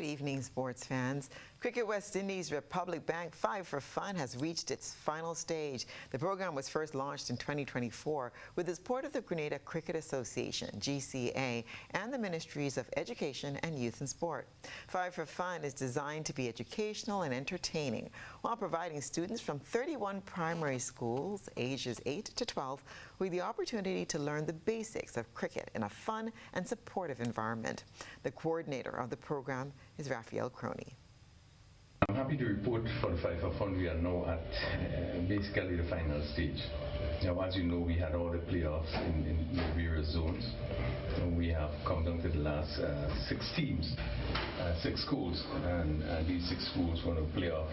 evening, sports fans. Cricket West Indies Republic Bank 5 for Fun has reached its final stage. The program was first launched in 2024 with the support of the Grenada Cricket Association, GCA, and the Ministries of Education and Youth and Sport. 5 for Fun is designed to be educational and entertaining while providing students from 31 primary schools, ages 8 to 12, with the opportunity to learn the basics of cricket in a fun and supportive environment. The coordinator of the program is Raphael Crony. I'm happy to report for the 5 for Fun we are now at basically the final stage. Now, as you know, we had all the playoffs in the various zones. And we have come down to the last 6 teams, 6 schools, and these 6 schools want to play off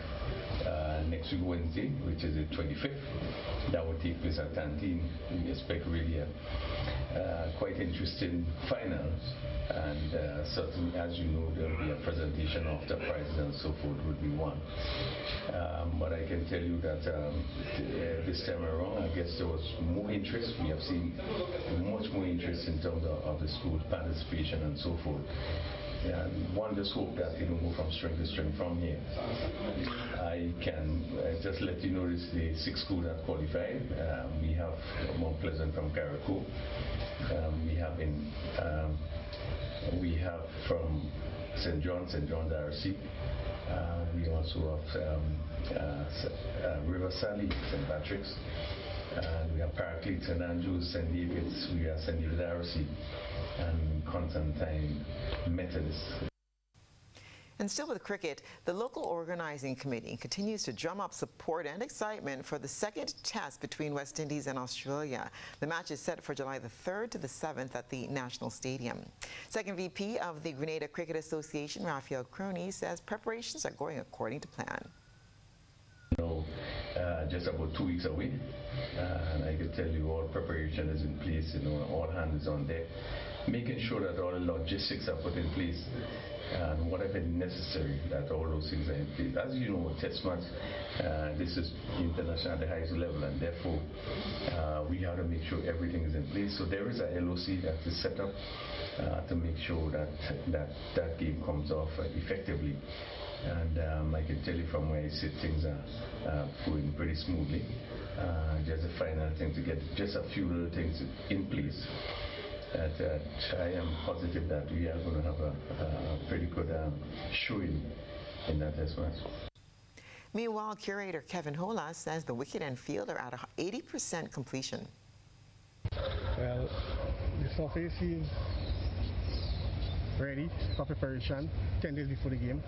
next week Wednesday, which is the 25th. That will take place at Tantine. We expect really a quite interesting final. And certainly, as you know, there will be a presentation of the prizes and so forth would be one. But I can tell you that this time around, I guess there was more interest. We have seen much more interest in terms of the school participation and so forth. And one just hope that it will go from strength to strength from here. I can just let you know this, the 6 schools that qualified. We have Mount Pleasant from Carriacou. We have from St. John's RC. We also have River Sally, St. Patrick's. And we have Paraclete, St. Andrews, St. David's. We have St. David's RC and Constantine Methodist. And still with cricket, the local organizing committee continues to drum up support and excitement for the second test between West Indies and Australia. The match is set for July the 3rd to the 7th at the National Stadium. Second VP of the Grenada Cricket Association, Raphael Crony, says preparations are going according to plan. Just about 2 weeks away, and I can tell you all preparation is in place, all hands on deck, making sure that all the logistics are put in place and whatever necessary, that all those things are in place. As you know, test match, this is international at the highest level, and therefore we have to make sure everything is in place. So there is a LOC that is set up to make sure that game comes off effectively. And I can tell you from where I sit, things are going pretty smoothly. Just a final thing to get just a few little things in place. I am positive that we are going to have a pretty good showing in that test match. Meanwhile, curator Kevin Hola says the wicket and field are at 80% completion. Well, the surface is ready for preparation 10 days before the game.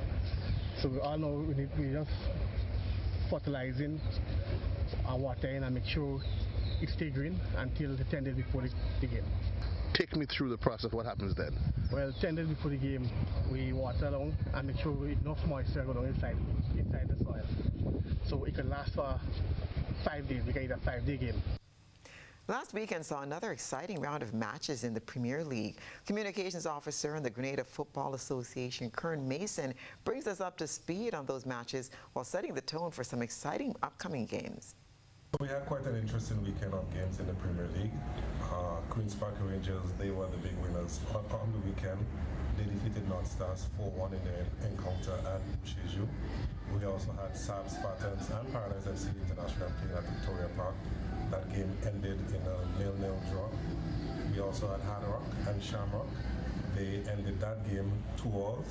So we all know we just fertilizing and watering and make sure it stays green until the 10 days before the game. Take me through the process. What happens then? Well, 10 days before the game, we water down and make sure enough moisture go down inside the soil. So it can last for 5 days. We can eat a 5-day game. Last weekend saw another exciting round of matches in the Premier League. Communications officer in the Grenada Football Association, Kern Mason, brings us up to speed on those matches while setting the tone for some exciting upcoming games. We had quite an interesting weekend of games in the Premier League. Queen's Park Rangers, they were the big winners on the weekend. They defeated North Stars 4-1 in their encounter at Shiju. We also had Saab Spartans and Paradise FC International playing at Victoria Park. That game ended in a 0-0 draw. We also had Hard Rock and Shamrock. They ended that game 2-2,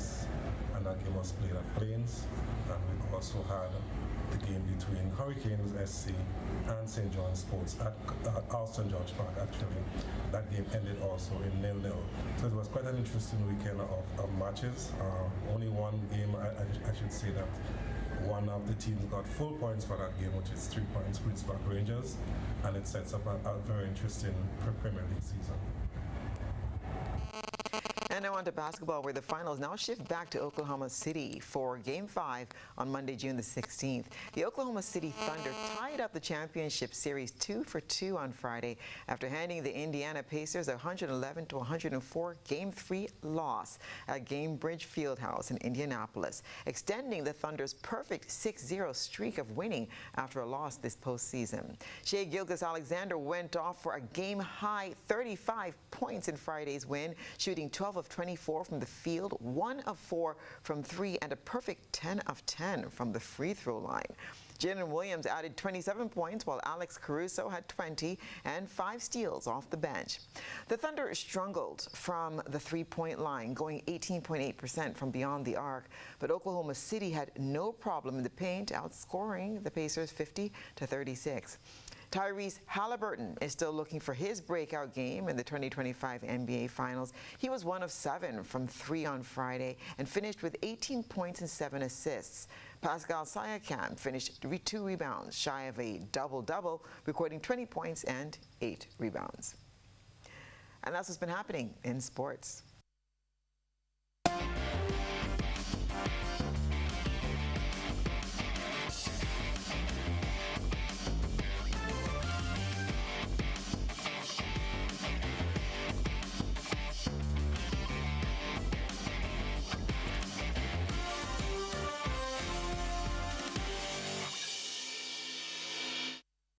and that game was played at Plains. And we also had the game between Hurricanes SC and St. John's Sports at Alston George Park, actually. That game ended also in 0-0. So it was quite an interesting weekend of matches. Only one game, I should say that one of the teams got full points for that game, which is 3 points, Queen's Park Rangers, and it sets up a very interesting Premier League season. And now on to basketball, where the finals now shift back to Oklahoma City for Game 5 on Monday, June the 16th. The Oklahoma City Thunder tied up the championship series 2-2 on Friday after handing the Indiana Pacers a 111-104 Game 3 loss at Gainbridge Fieldhouse in Indianapolis, extending the Thunder's perfect 6-0 streak of winning after a loss this postseason. Shai Gilgeous-Alexander went off for a game-high 35 points in Friday's win, shooting 12 of of 24 from the field, 1 of 4 from 3, and a perfect 10 of 10 from the free throw line. Jalen Williams added 27 points, while Alex Caruso had 20 and 5 steals off the bench. The Thunder struggled from the three-point line, going 18.8% from beyond the arc, but Oklahoma City had no problem in the paint, outscoring the Pacers 50-36. Tyrese Halliburton is still looking for his breakout game in the 2025 NBA Finals. He was 1 of 7 from 3 on Friday and finished with 18 points and 7 assists. Pascal Siakam finished 2 rebounds shy of a double-double, recording 20 points and 8 rebounds. And that's what's been happening in sports.